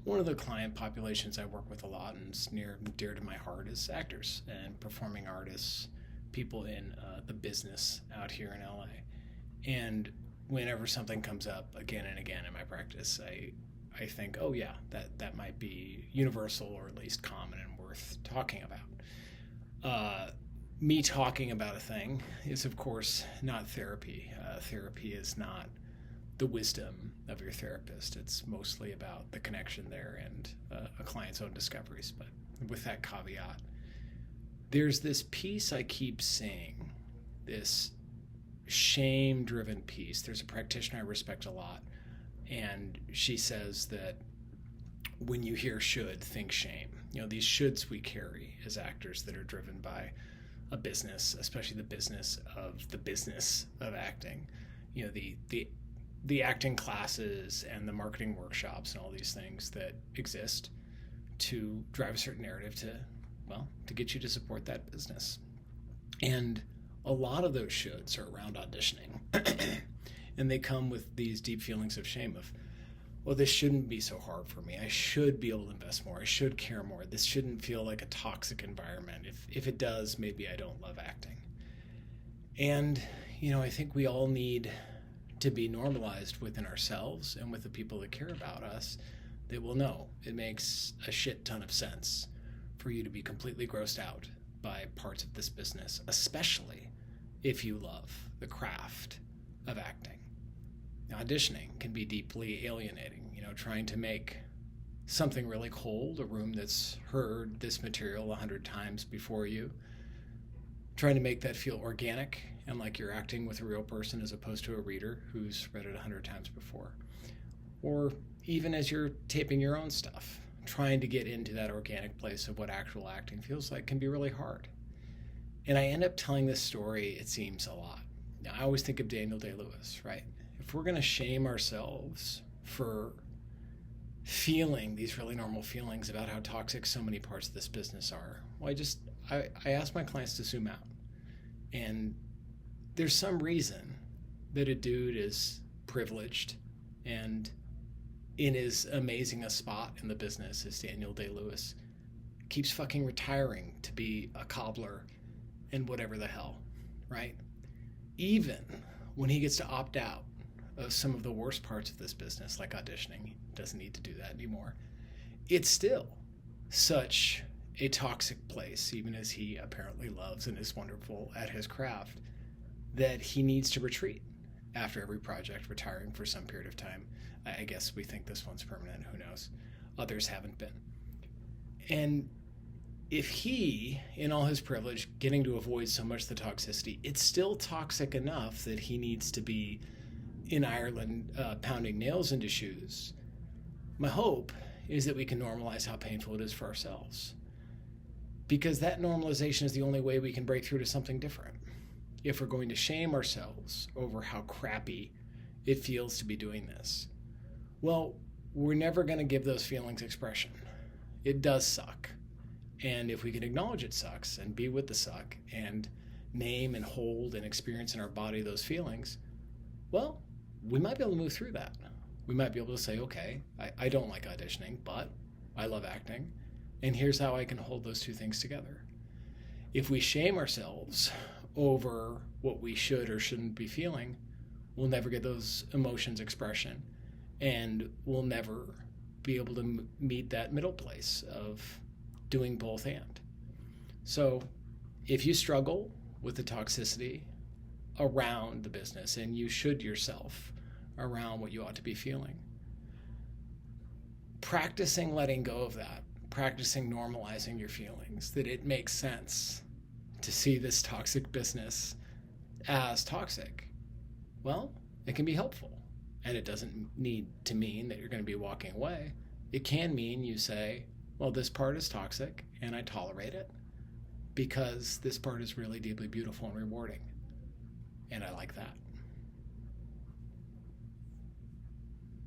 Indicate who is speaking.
Speaker 1: One of the client populations I work with a lot and is near and dear to my heart is actors and performing artists, people in the business out here in LA. And whenever something comes up again and again in my practice, I think, oh yeah, that might be universal or at least common and worth talking about. Me talking about a thing is, of course, not therapy. Therapy is not the wisdom of your therapist. It's mostly about the connection there and a client's own discoveries. But with that caveat, there's this piece I keep seeing, this shame-driven piece. There's a practitioner I respect a lot, and she says that when you hear should, think shame. You know, these shoulds we carry as actors that are driven by a business, especially the business of acting. You know, the acting classes and the marketing workshops and all these things that exist to drive a certain narrative to get you to support that business. And a lot of those shoulds are around auditioning. And they come with these deep feelings of shame of, well, this shouldn't be so hard for me. I should be able to invest more. I should care more. This shouldn't feel like a toxic environment. If it does, maybe I don't love acting. And, you know, I think we all need to be normalized within ourselves and with the people that care about us that will know it makes a shit ton of sense for you to be completely grossed out by parts of this business, especially if you love the craft of acting. Auditioning can be deeply alienating, you know, trying to make something really cold, a room that's heard this material 100 times before you, trying to make that feel organic and like you're acting with a real person as opposed to a reader who's read it 100 times before. Or even as you're taping your own stuff, trying to get into that organic place of what actual acting feels like can be really hard. And I end up telling this story, it seems, a lot. Now, I always think of Daniel Day-Lewis, right? If we're going to shame ourselves for feeling these really normal feelings about how toxic so many parts of this business are, well, I ask my clients to zoom out. And there's some reason that a dude is privileged and in as amazing a spot in the business as Daniel Day-Lewis keeps fucking retiring to be a cobbler and whatever the hell, right? Even when he gets to opt out of some of the worst parts of this business, like auditioning, he doesn't need to do that anymore. It's still such a toxic place, even as he apparently loves and is wonderful at his craft, that he needs to retreat after every project, retiring for some period of time. I guess we think this one's permanent, who knows? Others haven't been. And if he, in all his privilege, getting to avoid so much of the toxicity, it's still toxic enough that he needs to be in Ireland pounding nails into shoes. My hope is that we can normalize how painful it is for ourselves. Because that normalization is the only way we can break through to something different. If we're going to shame ourselves over how crappy it feels to be doing this, well, we're never going to give those feelings expression. It does suck. And if we can acknowledge it sucks and be with the suck and name and hold and experience in our body those feelings, well, we might be able to move through that. We might be able to say, okay, I don't like auditioning, but I love acting. And here's how I can hold those two things together. If we shame ourselves over what we should or shouldn't be feeling, we'll never get those emotions expression. And we'll never be able to meet that middle place of doing both and. So if you struggle with the toxicity around the business and you should yourself around what you ought to be feeling, practicing letting go of that, practicing normalizing your feelings, that it makes sense to see this toxic business as toxic, well, it can be helpful. And it doesn't need to mean that you're going to be walking away. It can mean you say, well, this part is toxic and I tolerate it because this part is really deeply beautiful and rewarding. And I like that.